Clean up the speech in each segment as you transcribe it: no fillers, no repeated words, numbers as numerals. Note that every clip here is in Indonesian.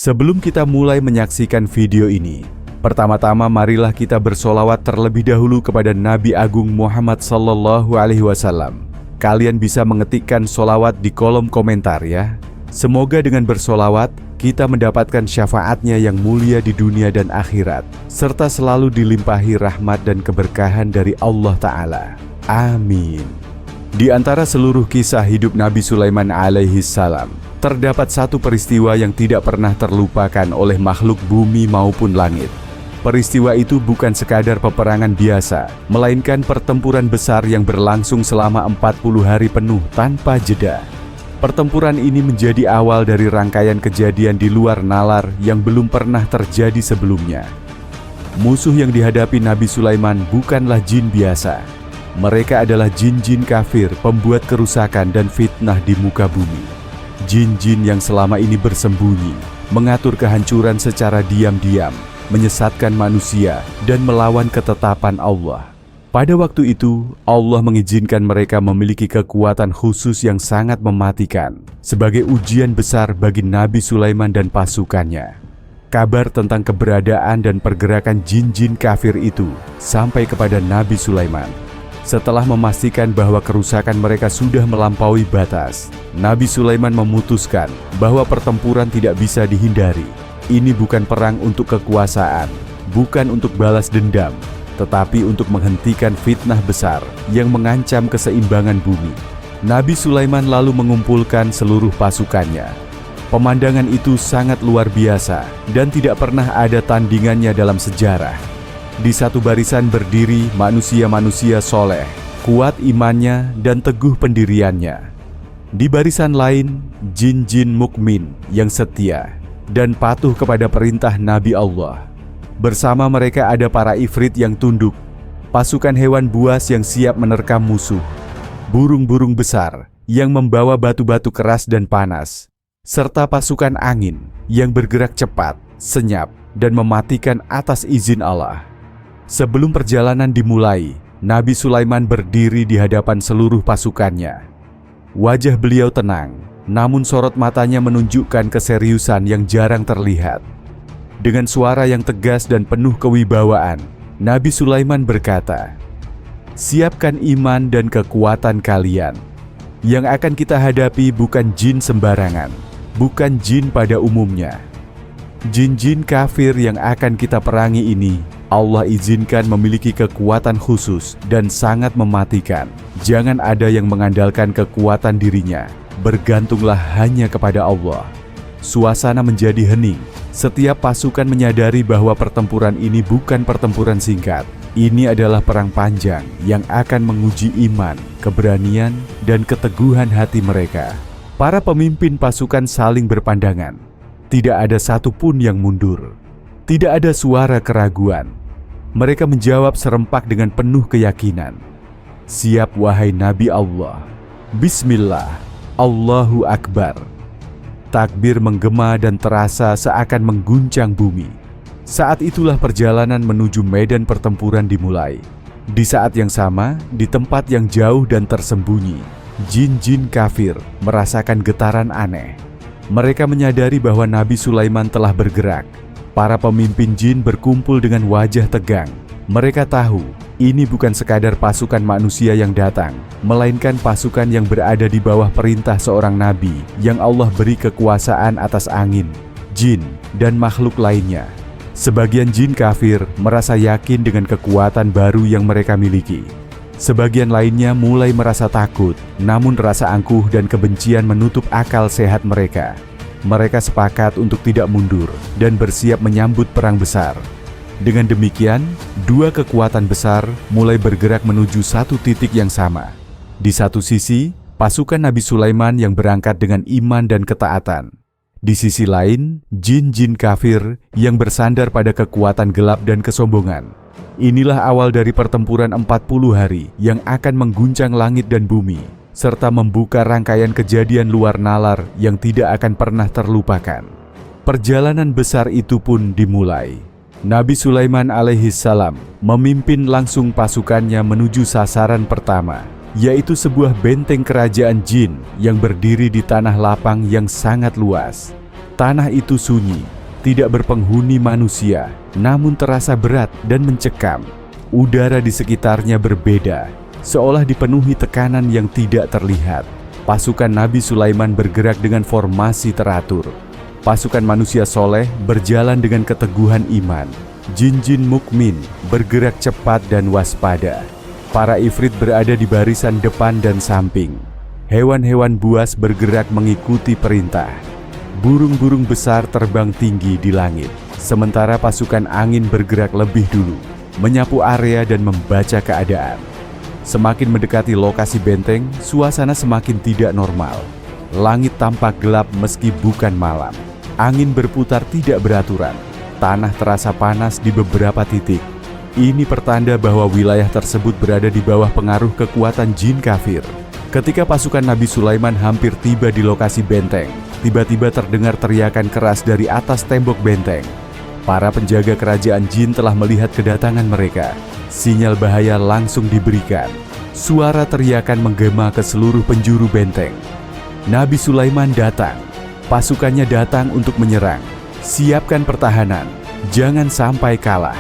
Sebelum kita mulai menyaksikan video ini, pertama-tama marilah kita bersolawat terlebih dahulu kepada Nabi Agung Muhammad SAW. Kalian bisa mengetikkan solawat di kolom komentar ya. Semoga dengan bersolawat, kita mendapatkan syafaatnya yang mulia di dunia dan akhirat, serta selalu dilimpahi rahmat dan keberkahan dari Allah Ta'ala. Amin. Di antara seluruh kisah hidup Nabi Sulaiman alaihissalam, terdapat satu peristiwa yang tidak pernah terlupakan oleh makhluk bumi maupun langit. Peristiwa itu bukan sekadar peperangan biasa, melainkan pertempuran besar yang berlangsung selama 40 hari penuh tanpa jeda. Pertempuran ini menjadi awal dari rangkaian kejadian di luar nalar yang belum pernah terjadi sebelumnya. Musuh yang dihadapi Nabi Sulaiman bukanlah jin biasa. Mereka adalah jin-jin kafir, pembuat kerusakan dan fitnah di muka bumi. Jin-jin yang selama ini bersembunyi, mengatur kehancuran secara diam-diam, menyesatkan manusia, dan melawan ketetapan Allah. Pada waktu itu, Allah mengizinkan mereka memiliki kekuatan khusus yang sangat mematikan, sebagai ujian besar bagi Nabi Sulaiman dan pasukannya. Kabar tentang keberadaan dan pergerakan jin-jin kafir itu sampai kepada Nabi Sulaiman. Setelah memastikan bahwa kerusakan mereka sudah melampaui batas, Nabi Sulaiman memutuskan bahwa pertempuran tidak bisa dihindari. Ini bukan perang untuk kekuasaan, bukan untuk balas dendam, tetapi untuk menghentikan fitnah besar yang mengancam keseimbangan bumi. Nabi Sulaiman lalu mengumpulkan seluruh pasukannya. Pemandangan itu sangat luar biasa dan tidak pernah ada tandingannya dalam sejarah. Di satu barisan berdiri manusia-manusia soleh, kuat imannya dan teguh pendiriannya. Di barisan lain, jin-jin mukmin yang setia dan patuh kepada perintah Nabi Allah. Bersama mereka ada para ifrit yang tunduk, pasukan hewan buas yang siap menerkam musuh, burung-burung besar yang membawa batu-batu keras dan panas, serta pasukan angin yang bergerak cepat, senyap, dan mematikan atas izin Allah. Sebelum perjalanan dimulai, Nabi Sulaiman berdiri di hadapan seluruh pasukannya. Wajah beliau tenang, namun sorot matanya menunjukkan keseriusan yang jarang terlihat. Dengan suara yang tegas dan penuh kewibawaan, Nabi Sulaiman berkata, "Siapkan iman dan kekuatan kalian. Yang akan kita hadapi bukan jin sembarangan, bukan jin pada umumnya. Jin-jin kafir yang akan kita perangi ini, Allah izinkan memiliki kekuatan khusus dan sangat mematikan. Jangan ada yang mengandalkan kekuatan dirinya, bergantunglah hanya kepada Allah." Suasana menjadi hening. Setiap pasukan menyadari bahwa pertempuran ini bukan pertempuran singkat. Ini adalah perang panjang yang akan menguji iman, keberanian, dan keteguhan hati mereka. Para pemimpin pasukan saling berpandangan. Tidak ada satupun yang mundur. Tidak ada suara keraguan. Mereka menjawab serempak dengan penuh keyakinan. "Siap wahai Nabi Allah. Bismillah, Allahu Akbar." Takbir menggema dan terasa seakan mengguncang bumi. Saat itulah perjalanan menuju medan pertempuran dimulai. Di saat yang sama, di tempat yang jauh dan tersembunyi, jin-jin kafir merasakan getaran aneh. Mereka menyadari bahwa Nabi Sulaiman telah bergerak. Para pemimpin jin berkumpul dengan wajah tegang. Mereka tahu ini bukan sekadar pasukan manusia yang datang, melainkan pasukan yang berada di bawah perintah seorang nabi yang Allah beri kekuasaan atas angin, jin, dan makhluk lainnya. Sebagian jin kafir merasa yakin dengan kekuatan baru yang mereka miliki. Sebagian lainnya mulai merasa takut, namun rasa angkuh dan kebencian menutup akal sehat mereka. Mereka sepakat untuk tidak mundur dan bersiap menyambut perang besar. Dengan demikian, dua kekuatan besar mulai bergerak menuju satu titik yang sama. Di satu sisi, pasukan Nabi Sulaiman yang berangkat dengan iman dan ketaatan. Di sisi lain, jin-jin kafir yang bersandar pada kekuatan gelap dan kesombongan. Inilah awal dari pertempuran 40 hari yang akan mengguncang langit dan bumi, serta membuka rangkaian kejadian luar nalar yang tidak akan pernah terlupakan. Perjalanan besar itu pun dimulai. Nabi Sulaiman alaihissalam memimpin langsung pasukannya menuju sasaran pertama, yaitu sebuah benteng kerajaan jin yang berdiri di tanah lapang yang sangat luas. Tanah itu sunyi, tidak berpenghuni manusia, namun terasa berat dan mencekam. Udara di sekitarnya berbeda, seolah dipenuhi tekanan yang tidak terlihat. Pasukan Nabi Sulaiman bergerak dengan formasi teratur. Pasukan manusia soleh berjalan dengan keteguhan iman. Jin-jin mukmin bergerak cepat dan waspada. Para ifrit berada di barisan depan dan samping. Hewan-hewan buas bergerak mengikuti perintah. Burung-burung besar terbang tinggi di langit. Sementara pasukan angin bergerak lebih dulu, menyapu area dan membaca keadaan. Semakin mendekati lokasi benteng, suasana semakin tidak normal. Langit tampak gelap meski bukan malam. Angin berputar tidak beraturan. Tanah terasa panas di beberapa titik. Ini pertanda bahwa wilayah tersebut berada di bawah pengaruh kekuatan jin kafir. Ketika pasukan Nabi Sulaiman hampir tiba di lokasi benteng, tiba-tiba terdengar teriakan keras dari atas tembok benteng. Para penjaga kerajaan jin telah melihat kedatangan mereka. Sinyal bahaya langsung diberikan. Suara teriakan menggema ke seluruh penjuru benteng. Nabi Sulaiman datang. Pasukannya datang untuk menyerang. Siapkan pertahanan, jangan sampai kalah.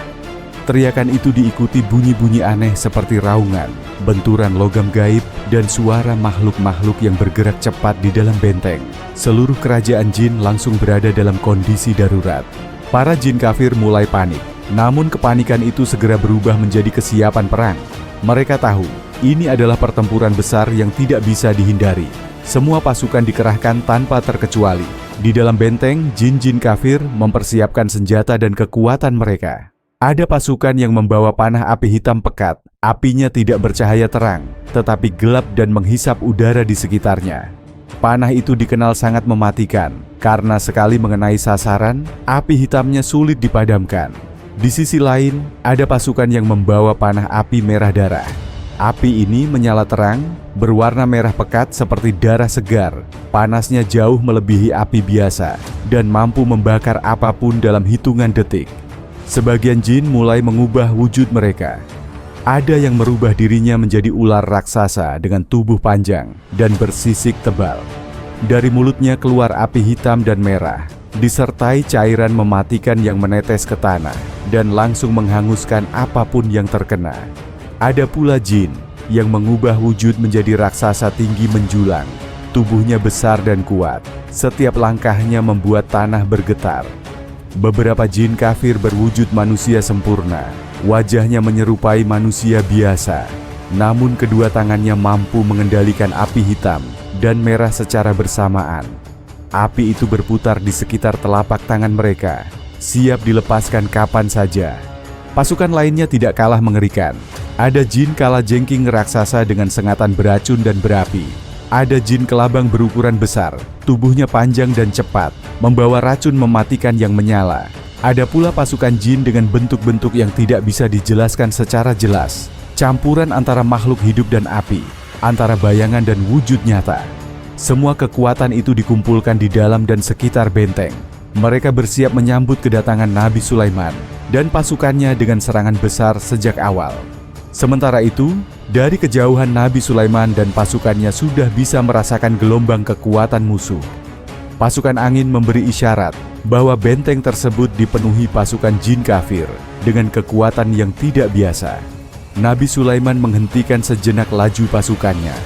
Teriakan itu diikuti bunyi-bunyi aneh seperti raungan, benturan logam gaib, dan suara makhluk-makhluk yang bergerak cepat di dalam benteng. Seluruh kerajaan jin langsung berada dalam kondisi darurat. Para jin kafir mulai panik, namun kepanikan itu segera berubah menjadi kesiapan perang. Mereka tahu, ini adalah pertempuran besar yang tidak bisa dihindari. Semua pasukan dikerahkan tanpa terkecuali. Di dalam benteng, jin-jin kafir mempersiapkan senjata dan kekuatan mereka. Ada pasukan yang membawa panah api hitam pekat. Apinya tidak bercahaya terang, tetapi gelap dan menghisap udara di sekitarnya. Panah itu dikenal sangat mematikan, karena sekali mengenai sasaran, api hitamnya sulit dipadamkan. Di sisi lain, ada pasukan yang membawa panah api merah darah. Api ini menyala terang, berwarna merah pekat seperti darah segar. Panasnya jauh melebihi api biasa, dan mampu membakar apapun dalam hitungan detik. Sebagian jin mulai mengubah wujud mereka. Ada yang merubah dirinya menjadi ular raksasa dengan tubuh panjang dan bersisik tebal. Dari mulutnya keluar api hitam dan merah, disertai cairan mematikan yang menetes ke tanah dan langsung menghanguskan apapun yang terkena. Ada pula jin yang mengubah wujud menjadi raksasa tinggi menjulang. Tubuhnya besar dan kuat. Setiap langkahnya membuat tanah bergetar. Beberapa jin kafir berwujud manusia sempurna. Wajahnya menyerupai manusia biasa. Namun kedua tangannya mampu mengendalikan api hitam dan merah secara bersamaan. Api itu berputar di sekitar telapak tangan mereka, siap dilepaskan kapan saja. Pasukan lainnya tidak kalah mengerikan. Ada jin kalajengking raksasa dengan sengatan beracun dan berapi. Ada jin kelabang berukuran besar, tubuhnya panjang dan cepat, membawa racun mematikan yang menyala. Ada pula pasukan jin dengan bentuk-bentuk yang tidak bisa dijelaskan secara jelas. Campuran antara makhluk hidup dan api, antara bayangan dan wujud nyata. Semua kekuatan itu dikumpulkan di dalam dan sekitar benteng. Mereka bersiap menyambut kedatangan Nabi Sulaiman dan pasukannya dengan serangan besar sejak awal. Sementara itu, dari kejauhan Nabi Sulaiman dan pasukannya sudah bisa merasakan gelombang kekuatan musuh. Pasukan angin memberi isyarat bahwa benteng tersebut dipenuhi pasukan jin kafir dengan kekuatan yang tidak biasa. Nabi Sulaiman menghentikan sejenak laju pasukannya.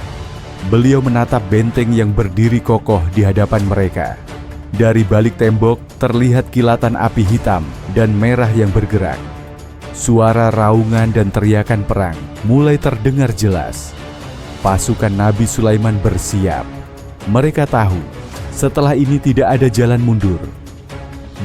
Beliau menatap benteng yang berdiri kokoh di hadapan mereka. Dari balik tembok terlihat kilatan api hitam dan merah yang bergerak. Suara raungan dan teriakan perang mulai terdengar jelas. Pasukan Nabi Sulaiman bersiap. Mereka tahu, setelah ini tidak ada jalan mundur.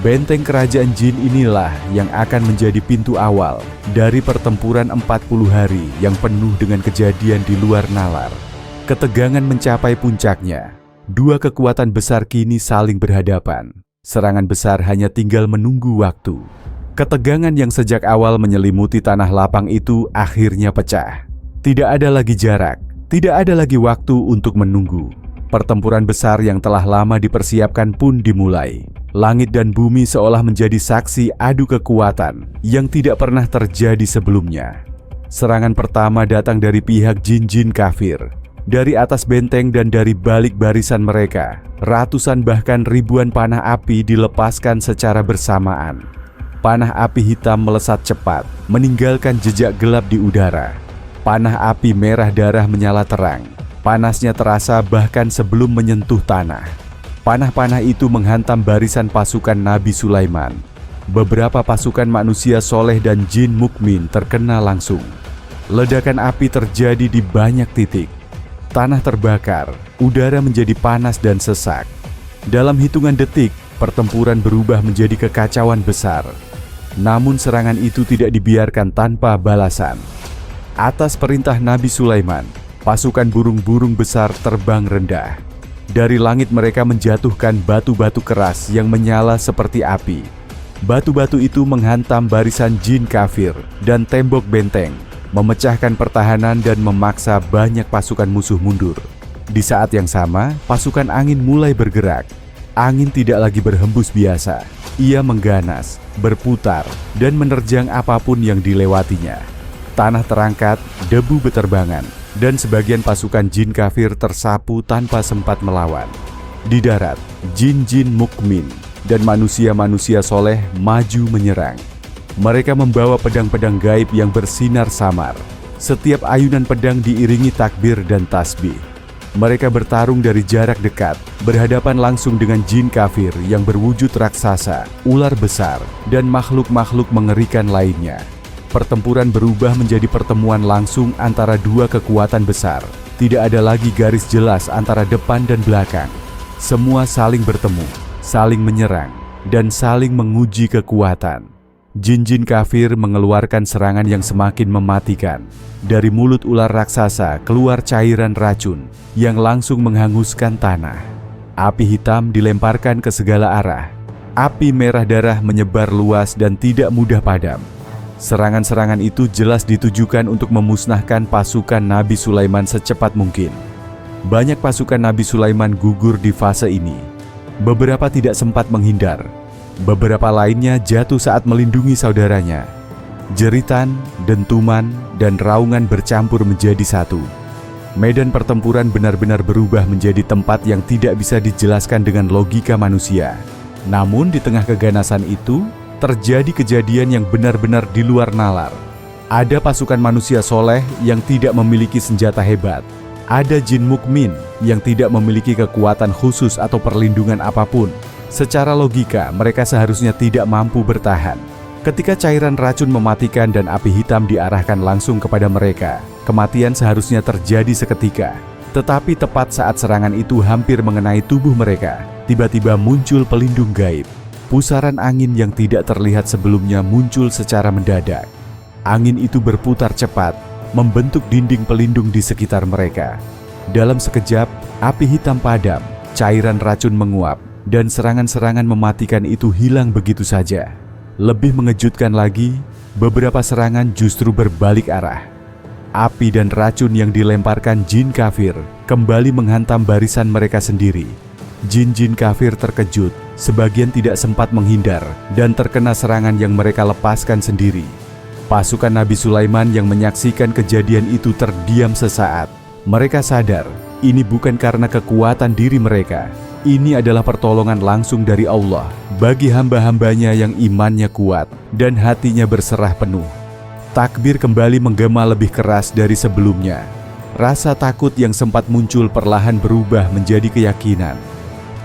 Benteng kerajaan jin inilah yang akan menjadi pintu awal dari pertempuran 40 hari yang penuh dengan kejadian di luar nalar. Ketegangan mencapai puncaknya. Dua kekuatan besar kini saling berhadapan. Serangan besar hanya tinggal menunggu waktu. Ketegangan yang sejak awal menyelimuti tanah lapang itu akhirnya pecah. Tidak ada lagi jarak, tidak ada lagi waktu untuk menunggu. Pertempuran besar yang telah lama dipersiapkan pun dimulai. Langit dan bumi seolah menjadi saksi adu kekuatan yang tidak pernah terjadi sebelumnya. Serangan pertama datang dari pihak jin-jin kafir. Dari atas benteng dan dari balik barisan mereka, ratusan bahkan ribuan panah api dilepaskan secara bersamaan. Panah api hitam melesat cepat, meninggalkan jejak gelap di udara. Panah api merah darah menyala terang. Panasnya terasa bahkan sebelum menyentuh tanah. Panah-panah itu menghantam barisan pasukan Nabi Sulaiman. Beberapa pasukan manusia soleh dan jin mukmin terkena langsung. Ledakan api terjadi di banyak titik. Tanah terbakar, udara menjadi panas dan sesak. Dalam hitungan detik, pertempuran berubah menjadi kekacauan besar. Namun serangan itu tidak dibiarkan tanpa balasan. Atas perintah Nabi Sulaiman, pasukan burung-burung besar terbang rendah. Dari langit mereka menjatuhkan batu-batu keras yang menyala seperti api. Batu-batu itu menghantam barisan jin kafir dan tembok benteng, memecahkan pertahanan dan memaksa banyak pasukan musuh mundur. Di saat yang sama, pasukan angin mulai bergerak. Angin tidak lagi berhembus biasa. Ia mengganas, berputar, dan menerjang apapun yang dilewatinya. Tanah terangkat, debu beterbangan, dan sebagian pasukan jin kafir tersapu tanpa sempat melawan. Di darat, jin-jin mukmin dan manusia-manusia soleh maju menyerang. Mereka membawa pedang-pedang gaib yang bersinar samar. Setiap ayunan pedang diiringi takbir dan tasbih. Mereka bertarung dari jarak dekat, berhadapan langsung dengan jin kafir yang berwujud raksasa, ular besar, dan makhluk-makhluk mengerikan lainnya. Pertempuran berubah menjadi pertemuan langsung antara dua kekuatan besar. Tidak ada lagi garis jelas antara depan dan belakang. Semua saling bertemu, saling menyerang, dan saling menguji kekuatan. Jin-jin kafir mengeluarkan serangan yang semakin mematikan. Dari mulut ular raksasa keluar cairan racun yang langsung menghanguskan tanah. Api hitam dilemparkan ke segala arah. Api merah darah menyebar luas dan tidak mudah padam. Serangan-serangan itu jelas ditujukan untuk memusnahkan pasukan Nabi Sulaiman secepat mungkin. Banyak pasukan Nabi Sulaiman gugur di fase ini. Beberapa tidak sempat menghindar. Beberapa lainnya jatuh saat melindungi saudaranya. Jeritan, dentuman, dan raungan bercampur menjadi satu. Medan pertempuran benar-benar berubah menjadi tempat yang tidak bisa dijelaskan dengan logika manusia. Namun di tengah keganasan itu, terjadi kejadian yang benar-benar di luar nalar. Ada pasukan manusia soleh yang tidak memiliki senjata hebat. Ada jin mukmin yang tidak memiliki kekuatan khusus atau perlindungan apapun. Secara logika, mereka seharusnya tidak mampu bertahan. Ketika cairan racun mematikan dan api hitam diarahkan langsung kepada mereka, kematian seharusnya terjadi seketika. Tetapi tepat saat serangan itu hampir mengenai tubuh mereka, tiba-tiba muncul pelindung gaib. Pusaran angin yang tidak terlihat sebelumnya muncul secara mendadak. Angin itu berputar cepat, membentuk dinding pelindung di sekitar mereka. Dalam sekejap, api hitam padam, cairan racun menguap, dan serangan-serangan mematikan itu hilang begitu saja. Lebih mengejutkan lagi, beberapa serangan justru berbalik arah. Api dan racun yang dilemparkan jin kafir kembali menghantam barisan mereka sendiri. Jin-jin kafir terkejut, sebagian tidak sempat menghindar, dan terkena serangan yang mereka lepaskan sendiri. Pasukan Nabi Sulaiman yang menyaksikan kejadian itu terdiam sesaat. Mereka sadar, ini bukan karena kekuatan diri mereka. Ini adalah pertolongan langsung dari Allah bagi hamba-hambanya yang imannya kuat dan hatinya berserah penuh. Takbir kembali menggema lebih keras dari sebelumnya. Rasa takut yang sempat muncul perlahan berubah menjadi keyakinan.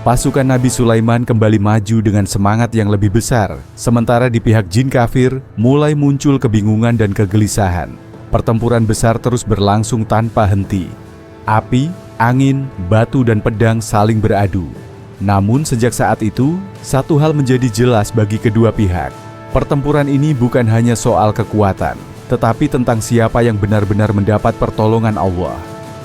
Pasukan Nabi Sulaiman kembali maju dengan semangat yang lebih besar, sementara di pihak jin kafir mulai muncul kebingungan dan kegelisahan. Pertempuran besar terus berlangsung tanpa henti. Api, angin, batu, dan pedang saling beradu. Namun sejak saat itu, satu hal menjadi jelas bagi kedua pihak. Pertempuran ini bukan hanya soal kekuatan, tetapi tentang siapa yang benar-benar mendapat pertolongan Allah.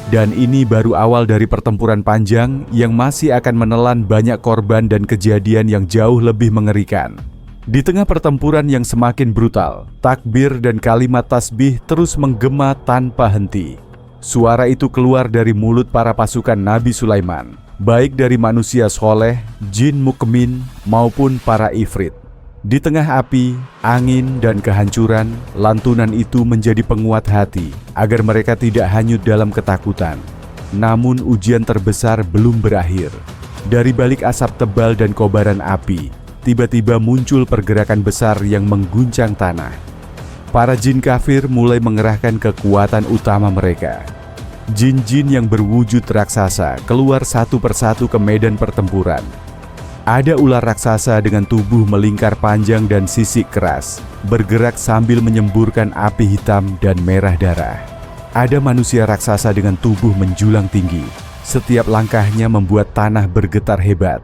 Dan ini baru awal dari pertempuran panjang yang masih akan menelan banyak korban dan kejadian yang jauh lebih mengerikan. Di tengah pertempuran yang semakin brutal, takbir dan kalimat tasbih terus menggema tanpa henti. Suara itu keluar dari mulut para pasukan Nabi Sulaiman, baik dari manusia soleh, jin mukmin, maupun para ifrit. Di tengah api, angin, dan kehancuran, lantunan itu menjadi penguat hati agar mereka tidak hanyut dalam ketakutan. Namun ujian terbesar belum berakhir. Dari balik asap tebal dan kobaran api, tiba-tiba muncul pergerakan besar yang mengguncang tanah. Para jin kafir mulai mengerahkan kekuatan utama mereka. Jin-jin yang berwujud raksasa keluar satu persatu ke medan pertempuran. Ada ular raksasa dengan tubuh melingkar panjang dan sisik keras, bergerak sambil menyemburkan api hitam dan merah darah. Ada manusia raksasa dengan tubuh menjulang tinggi. Setiap langkahnya membuat tanah bergetar hebat.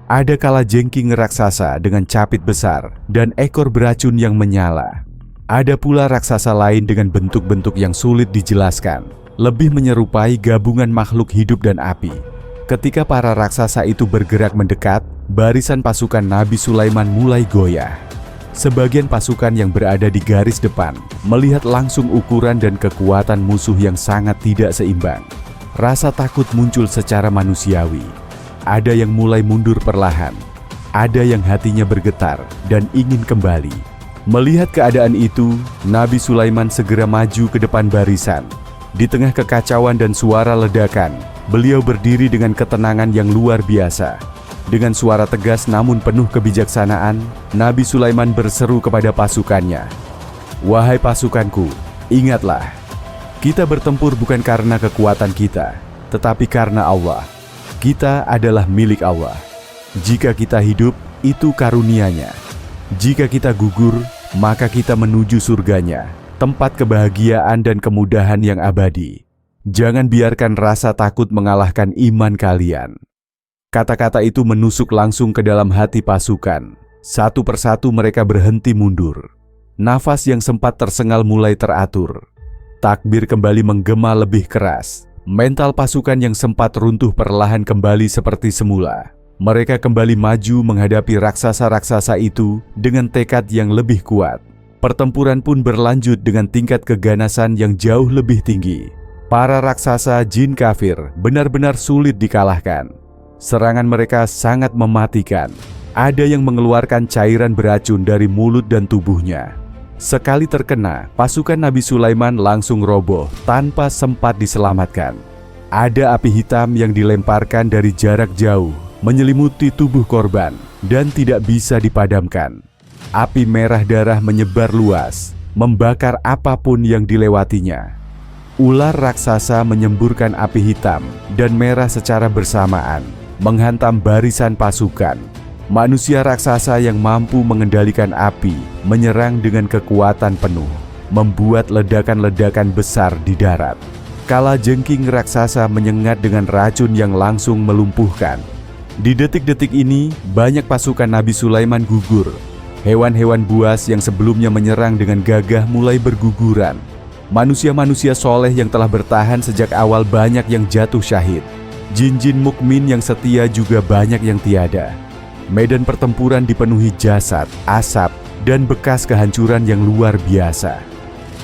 Ada kalajengking raksasa dengan capit besar dan ekor beracun yang menyala. Ada pula raksasa lain dengan bentuk-bentuk yang sulit dijelaskan, lebih menyerupai gabungan makhluk hidup dan api. Ketika para raksasa itu bergerak mendekat, barisan pasukan Nabi Sulaiman mulai goyah. Sebagian pasukan yang berada di garis depan melihat langsung ukuran dan kekuatan musuh yang sangat tidak seimbang. Rasa takut muncul secara manusiawi. Ada yang mulai mundur perlahan, ada yang hatinya bergetar dan ingin kembali. Melihat keadaan itu, Nabi Sulaiman segera maju ke depan barisan. Di tengah kekacauan dan suara ledakan, beliau berdiri dengan ketenangan yang luar biasa. Dengan suara tegas namun penuh kebijaksanaan, Nabi Sulaiman berseru kepada pasukannya, "Wahai pasukanku, ingatlah, kita bertempur bukan karena kekuatan kita, tetapi karena Allah. Kita adalah milik Allah. Jika kita hidup, itu karunia-Nya. Jika kita gugur, maka kita menuju surganya, tempat kebahagiaan dan kemudahan yang abadi. Jangan biarkan rasa takut mengalahkan iman kalian." Kata-kata itu menusuk langsung ke dalam hati pasukan. Satu persatu mereka berhenti mundur. Nafas yang sempat tersengal mulai teratur. Takbir kembali menggema lebih keras. Mental pasukan yang sempat runtuh perlahan kembali seperti semula. Mereka kembali maju menghadapi raksasa-raksasa itu dengan tekad yang lebih kuat. Pertempuran pun berlanjut dengan tingkat keganasan yang jauh lebih tinggi. Para raksasa jin kafir benar-benar sulit dikalahkan. Serangan mereka sangat mematikan. Ada yang mengeluarkan cairan beracun dari mulut dan tubuhnya. Sekali terkena, pasukan Nabi Sulaiman langsung roboh tanpa sempat diselamatkan. Ada api hitam yang dilemparkan dari jarak jauh, menyelimuti tubuh korban dan tidak bisa dipadamkan. Api merah darah menyebar luas, membakar apapun yang dilewatinya. Ular raksasa menyemburkan api hitam dan merah secara bersamaan, menghantam barisan pasukan. Manusia raksasa yang mampu mengendalikan api menyerang dengan kekuatan penuh, membuat ledakan-ledakan besar di darat. Kalajengking raksasa menyengat dengan racun yang langsung melumpuhkan. Di detik-detik ini, banyak pasukan Nabi Sulaiman gugur. Hewan-hewan buas yang sebelumnya menyerang dengan gagah mulai berguguran. Manusia-manusia soleh yang telah bertahan sejak awal banyak yang jatuh syahid. Jin-jin mukmin yang setia juga banyak yang tiada. Medan pertempuran dipenuhi jasad, asap, dan bekas kehancuran yang luar biasa.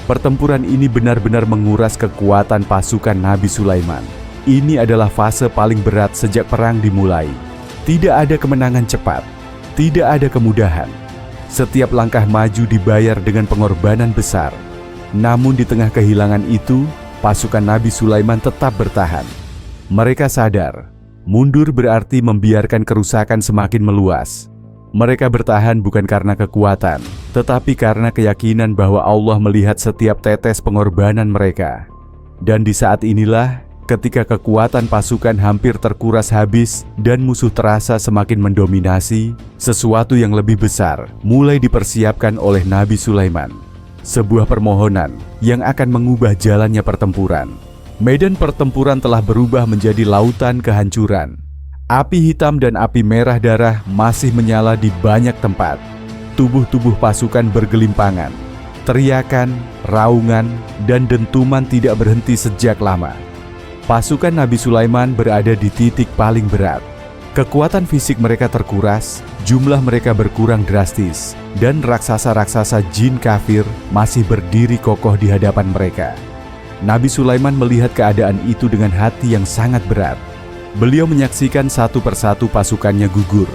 Pertempuran ini benar-benar menguras kekuatan pasukan Nabi Sulaiman. Ini adalah fase paling berat sejak perang dimulai. Tidak ada kemenangan cepat, tidak ada kemudahan. Setiap langkah maju dibayar dengan pengorbanan besar. Namun di tengah kehilangan itu, pasukan Nabi Sulaiman tetap bertahan. Mereka sadar, mundur berarti membiarkan kerusakan semakin meluas. Mereka bertahan bukan karena kekuatan, tetapi karena keyakinan bahwa Allah melihat setiap tetes pengorbanan mereka. Dan di saat inilah, ketika kekuatan pasukan hampir terkuras habis dan musuh terasa semakin mendominasi, sesuatu yang lebih besar mulai dipersiapkan oleh Nabi Sulaiman. Sebuah permohonan yang akan mengubah jalannya pertempuran. Medan pertempuran telah berubah menjadi lautan kehancuran. Api hitam dan api merah darah masih menyala di banyak tempat. Tubuh-tubuh pasukan bergelimpangan. Teriakan, raungan, dan dentuman tidak berhenti sejak lama. Pasukan Nabi Sulaiman berada di titik paling berat. Kekuatan fisik mereka terkuras, jumlah mereka berkurang drastis, dan raksasa-raksasa jin kafir masih berdiri kokoh di hadapan mereka. Nabi Sulaiman melihat keadaan itu dengan hati yang sangat berat. Beliau menyaksikan satu persatu pasukannya gugur,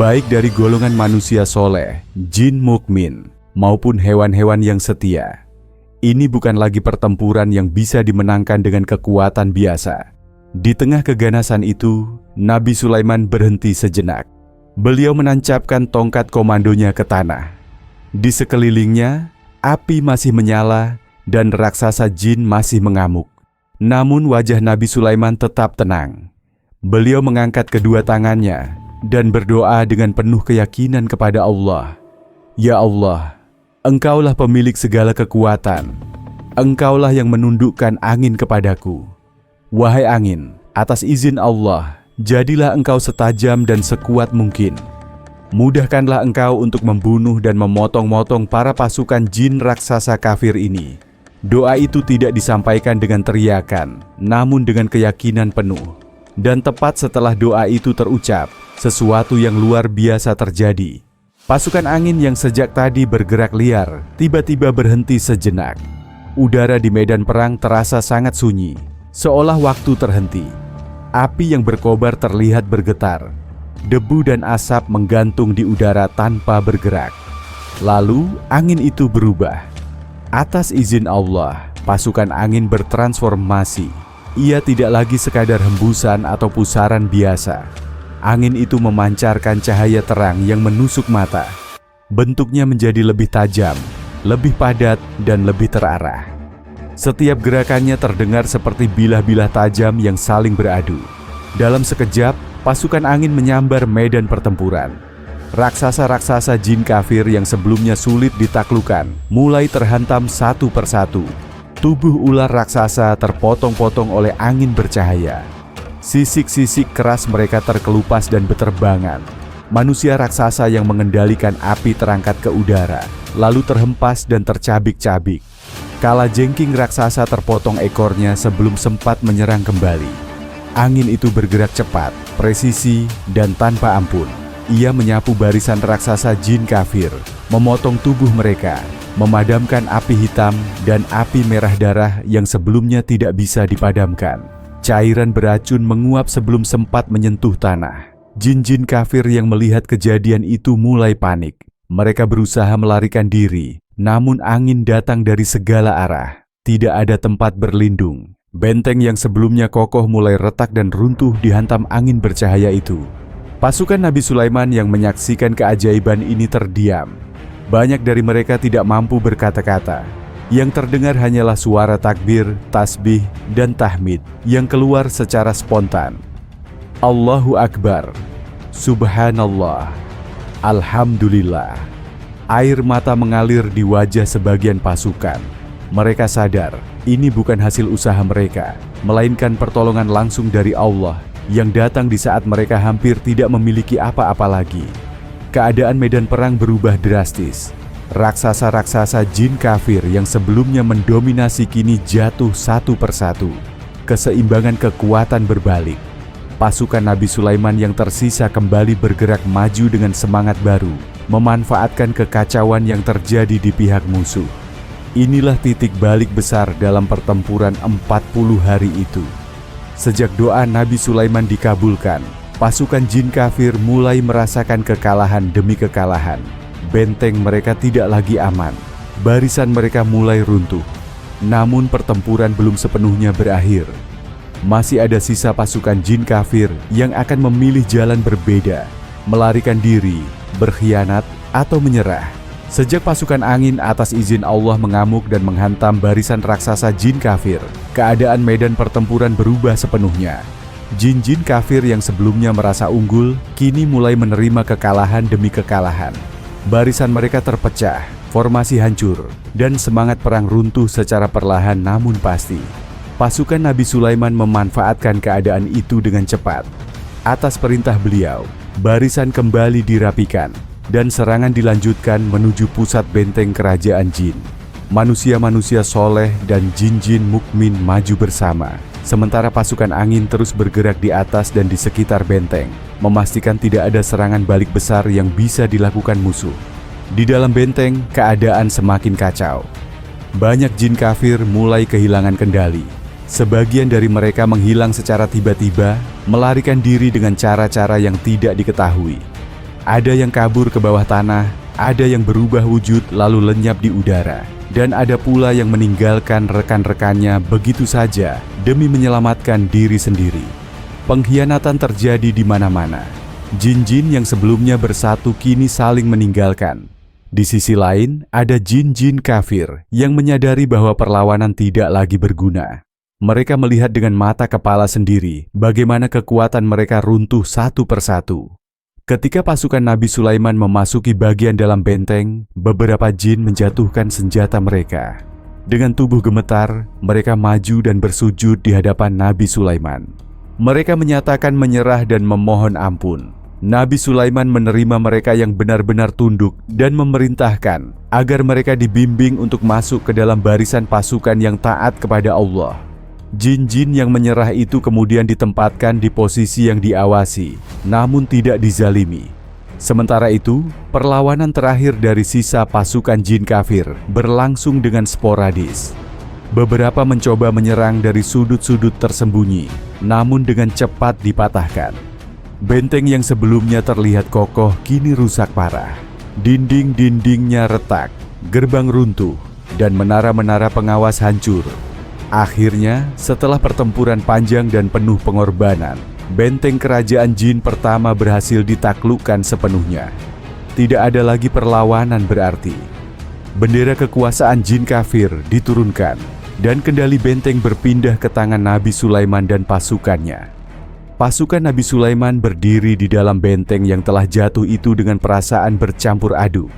baik dari golongan manusia soleh, jin mukmin, maupun hewan-hewan yang setia. Ini bukan lagi pertempuran yang bisa dimenangkan dengan kekuatan biasa. Di tengah keganasan itu, Nabi Sulaiman berhenti sejenak. Beliau menancapkan tongkat komandonya ke tanah. Di sekelilingnya, api masih menyala dan raksasa jin masih mengamuk. Namun wajah Nabi Sulaiman tetap tenang. Beliau mengangkat kedua tangannya dan berdoa dengan penuh keyakinan kepada Allah. Ya Allah, Engkaulah pemilik segala kekuatan. Engkaulah yang menundukkan angin kepadaku. Wahai angin, atas izin Allah, jadilah engkau setajam dan sekuat mungkin. Mudahkanlah engkau untuk membunuh dan memotong-motong para pasukan jin raksasa kafir ini. Doa itu tidak disampaikan dengan teriakan, namun dengan keyakinan penuh. Dan tepat setelah doa itu terucap, sesuatu yang luar biasa terjadi. Pasukan angin yang sejak tadi bergerak liar, tiba-tiba berhenti sejenak. Udara di medan perang terasa sangat sunyi, seolah waktu terhenti. Api yang berkobar terlihat bergetar. Debu dan asap menggantung di udara tanpa bergerak. Lalu angin itu berubah. Atas izin Allah, pasukan angin bertransformasi. Ia tidak lagi sekadar hembusan atau pusaran biasa. Angin itu memancarkan cahaya terang yang menusuk mata. Bentuknya menjadi lebih tajam, lebih padat, dan lebih terarah. Setiap gerakannya terdengar seperti bilah-bilah tajam yang saling beradu. Dalam sekejap, pasukan angin menyambar medan pertempuran. Raksasa-raksasa jin kafir yang sebelumnya sulit ditaklukkan mulai terhantam satu persatu. Tubuh ular raksasa terpotong-potong oleh angin bercahaya. Sisik-sisik keras mereka terkelupas dan beterbangan. Manusia raksasa yang mengendalikan api terangkat ke udara, lalu terhempas dan tercabik-cabik. Kalajengking raksasa terpotong ekornya sebelum sempat menyerang kembali. Angin itu bergerak cepat, presisi, dan tanpa ampun. Ia menyapu barisan raksasa jin kafir, memotong tubuh mereka, memadamkan api hitam dan api merah darah yang sebelumnya tidak bisa dipadamkan. Cairan beracun menguap sebelum sempat menyentuh tanah. Jin-jin kafir yang melihat kejadian itu mulai panik. Mereka berusaha melarikan diri, namun angin datang dari segala arah. Tidak ada tempat berlindung. Benteng yang sebelumnya kokoh mulai retak dan runtuh dihantam angin bercahaya itu. Pasukan Nabi Sulaiman yang menyaksikan keajaiban ini terdiam. Banyak dari mereka tidak mampu berkata-kata. Yang terdengar hanyalah suara takbir, tasbih, dan tahmid yang keluar secara spontan. Allahu Akbar, Subhanallah, Alhamdulillah. Air mata mengalir di wajah sebagian pasukan. Mereka sadar, ini bukan hasil usaha mereka, melainkan pertolongan langsung dari Allah yang datang di saat mereka hampir tidak memiliki apa-apa lagi. Keadaan medan perang berubah drastis. Raksasa-raksasa jin kafir yang sebelumnya mendominasi kini jatuh satu persatu. Keseimbangan kekuatan berbalik. Pasukan Nabi Sulaiman yang tersisa kembali bergerak maju dengan semangat baru, memanfaatkan kekacauan yang terjadi di pihak musuh. Inilah titik balik besar dalam pertempuran 40 hari itu. Sejak doa Nabi Sulaiman dikabulkan, pasukan jin kafir mulai merasakan kekalahan demi kekalahan. Benteng mereka tidak lagi aman. Barisan mereka mulai runtuh. Namun pertempuran belum sepenuhnya berakhir. Masih ada sisa pasukan jin kafir yang akan memilih jalan berbeda, melarikan diri, berkhianat, atau menyerah. Sejak pasukan angin atas izin Allah mengamuk dan menghantam barisan raksasa jin kafir, keadaan medan pertempuran berubah sepenuhnya. Jin-jin kafir yang sebelumnya merasa unggul, kini mulai menerima kekalahan demi kekalahan. Barisan mereka terpecah, formasi hancur, dan semangat perang runtuh secara perlahan namun pasti. Pasukan Nabi Sulaiman memanfaatkan keadaan itu dengan cepat. Atas perintah beliau, barisan kembali dirapikan, dan serangan dilanjutkan menuju pusat benteng kerajaan jin. Manusia-manusia soleh dan jin-jin mukmin maju bersama, sementara pasukan angin terus bergerak di atas dan di sekitar benteng, memastikan tidak ada serangan balik besar yang bisa dilakukan musuh. Di dalam benteng, keadaan semakin kacau. Banyak jin kafir mulai kehilangan kendali. Sebagian dari mereka menghilang secara tiba-tiba, melarikan diri dengan cara-cara yang tidak diketahui. Ada yang kabur ke bawah tanah, ada yang berubah wujud lalu lenyap di udara, dan ada pula yang meninggalkan rekan-rekannya begitu saja demi menyelamatkan diri sendiri. Pengkhianatan terjadi di mana-mana. Jin-jin yang sebelumnya bersatu kini saling meninggalkan. Di sisi lain, ada jin-jin kafir yang menyadari bahwa perlawanan tidak lagi berguna. Mereka melihat dengan mata kepala sendiri bagaimana kekuatan mereka runtuh satu persatu. Ketika pasukan Nabi Sulaiman memasuki bagian dalam benteng, beberapa jin menjatuhkan senjata mereka. Dengan tubuh gemetar, mereka maju dan bersujud di hadapan Nabi Sulaiman. Mereka menyatakan menyerah dan memohon ampun. Nabi Sulaiman menerima mereka yang benar-benar tunduk dan memerintahkan agar mereka dibimbing untuk masuk ke dalam barisan pasukan yang taat kepada Allah. Jin-jin yang menyerah itu kemudian ditempatkan di posisi yang diawasi, namun tidak dizalimi. Sementara itu, perlawanan terakhir dari sisa pasukan jin kafir berlangsung dengan sporadis. Beberapa mencoba menyerang dari sudut-sudut tersembunyi, namun dengan cepat dipatahkan. Benteng yang sebelumnya terlihat kokoh kini rusak parah. Dinding-dindingnya retak, gerbang runtuh, dan menara-menara pengawas hancur. Akhirnya, setelah pertempuran panjang dan penuh pengorbanan, benteng kerajaan jin pertama berhasil ditaklukkan sepenuhnya. Tidak ada lagi perlawanan berarti. Bendera kekuasaan jin kafir diturunkan, dan kendali benteng berpindah ke tangan Nabi Sulaiman dan pasukannya. Pasukan Nabi Sulaiman berdiri di dalam benteng yang telah jatuh itu dengan perasaan bercampur aduk.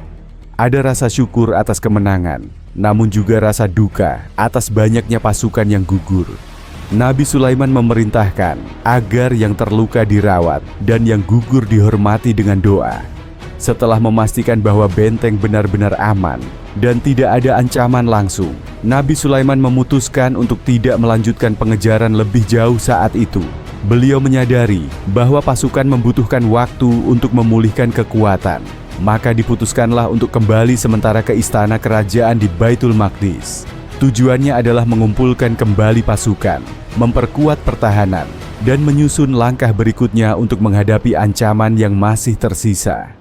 Ada rasa syukur atas kemenangan, namun juga rasa duka atas banyaknya pasukan yang gugur. Nabi Sulaiman memerintahkan agar yang terluka dirawat dan yang gugur dihormati dengan doa. Setelah memastikan bahwa benteng benar-benar aman dan tidak ada ancaman langsung, Nabi Sulaiman memutuskan untuk tidak melanjutkan pengejaran lebih jauh saat itu. Beliau menyadari bahwa pasukan membutuhkan waktu untuk memulihkan kekuatan. Maka diputuskanlah untuk kembali sementara ke istana kerajaan di Baitul Maqdis. Tujuannya adalah mengumpulkan kembali pasukan, memperkuat pertahanan, dan menyusun langkah berikutnya untuk menghadapi ancaman yang masih tersisa.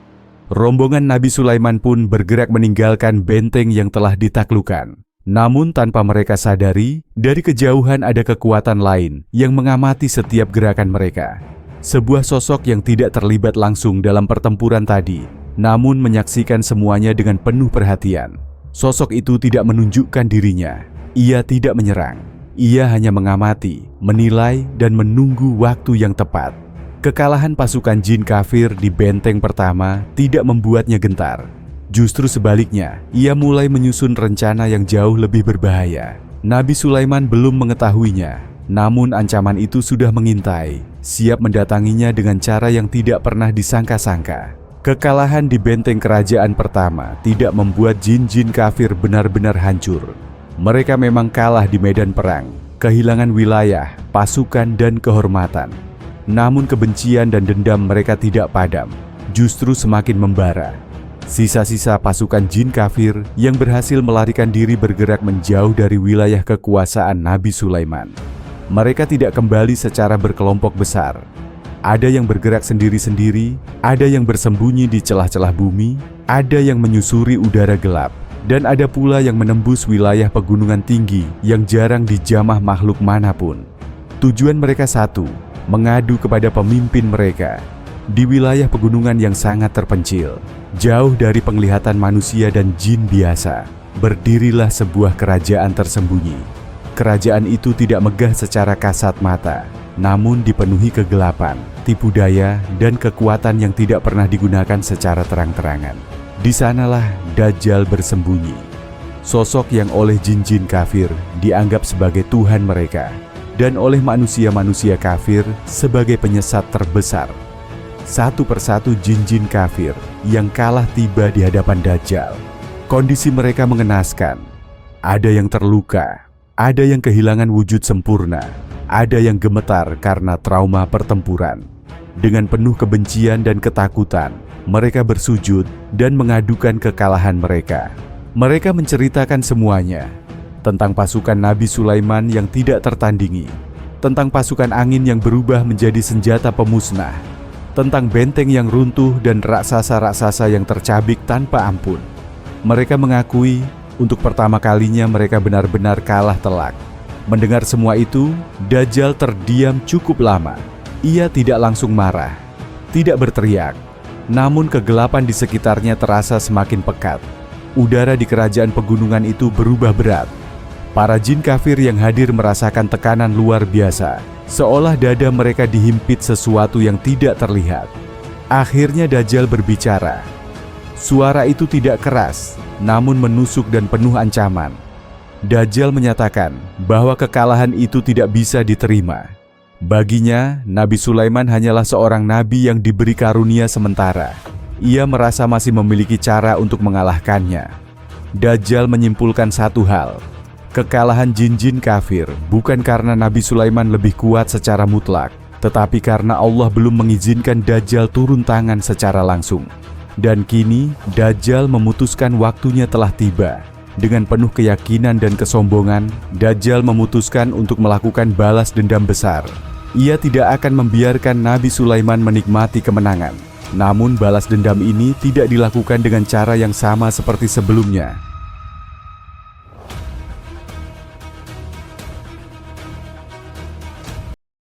Rombongan Nabi Sulaiman pun bergerak meninggalkan benteng yang telah ditaklukkan. Namun tanpa mereka sadari, dari kejauhan ada kekuatan lain yang mengamati setiap gerakan mereka. Sebuah sosok yang tidak terlibat langsung dalam pertempuran tadi, namun menyaksikan semuanya dengan penuh perhatian. Sosok itu tidak menunjukkan dirinya. Ia tidak menyerang. Ia hanya mengamati, menilai, dan menunggu waktu yang tepat. Kekalahan pasukan jin kafir di benteng pertama tidak membuatnya gentar. Justru sebaliknya, ia mulai menyusun rencana yang jauh lebih berbahaya. Nabi Sulaiman belum mengetahuinya, namun ancaman itu sudah mengintai, siap mendatanginya dengan cara yang tidak pernah disangka-sangka. Kekalahan di benteng kerajaan pertama tidak membuat jin-jin kafir benar-benar hancur. Mereka memang kalah di medan perang, kehilangan wilayah, pasukan, dan kehormatan. Namun kebencian dan dendam mereka tidak padam, justru semakin membara. Sisa-sisa pasukan jin kafir yang berhasil melarikan diri bergerak menjauh dari wilayah kekuasaan Nabi Sulaiman. Mereka tidak kembali secara berkelompok besar. Ada yang bergerak sendiri-sendiri, ada yang bersembunyi di celah-celah bumi, ada yang menyusuri udara gelap, dan ada pula yang menembus wilayah pegunungan tinggi yang jarang dijamah makhluk manapun. Tujuan mereka satu, mengadu kepada pemimpin mereka. Di wilayah pegunungan yang sangat terpencil, jauh dari penglihatan manusia dan jin biasa, berdirilah sebuah kerajaan tersembunyi. Kerajaan itu tidak megah secara kasat mata, namun dipenuhi kegelapan, tipu daya, dan kekuatan yang tidak pernah digunakan secara terang-terangan. Di sanalah Dajjal bersembunyi, sosok yang oleh jin-jin kafir dianggap sebagai Tuhan mereka, dan oleh manusia-manusia kafir sebagai penyesat terbesar. Satu persatu jin-jin kafir yang kalah tiba di hadapan Dajjal. Kondisi mereka mengenaskan. Ada yang terluka, ada yang kehilangan wujud sempurna, ada yang gemetar karena trauma pertempuran. Dengan penuh kebencian dan ketakutan, mereka bersujud dan mengadukan kekalahan mereka. Mereka menceritakan semuanya, tentang pasukan Nabi Sulaiman yang tidak tertandingi, tentang pasukan angin yang berubah menjadi senjata pemusnah, tentang benteng yang runtuh dan raksasa-raksasa yang tercabik tanpa ampun. Mereka mengakui untuk pertama kalinya mereka benar-benar kalah telak. Mendengar semua itu, Dajjal terdiam cukup lama. Ia tidak langsung marah, tidak berteriak, namun kegelapan di sekitarnya terasa semakin pekat. Udara di kerajaan pegunungan itu berubah berat. Para jin kafir yang hadir merasakan tekanan luar biasa, seolah dada mereka dihimpit sesuatu yang tidak terlihat. Akhirnya Dajjal berbicara. Suara itu tidak keras, namun menusuk dan penuh ancaman. Dajjal menyatakan bahwa kekalahan itu tidak bisa diterima. Baginya, Nabi Sulaiman hanyalah seorang nabi yang diberi karunia sementara. Ia merasa masih memiliki cara untuk mengalahkannya. Dajjal menyimpulkan satu hal, kekalahan jin-jin kafir bukan karena Nabi Sulaiman lebih kuat secara mutlak, tetapi karena Allah belum mengizinkan Dajjal turun tangan secara langsung. Dan kini, Dajjal memutuskan waktunya telah tiba. Dengan penuh keyakinan dan kesombongan, Dajjal memutuskan untuk melakukan balas dendam besar. Ia tidak akan membiarkan Nabi Sulaiman menikmati kemenangan. Namun balas dendam ini tidak dilakukan dengan cara yang sama seperti sebelumnya.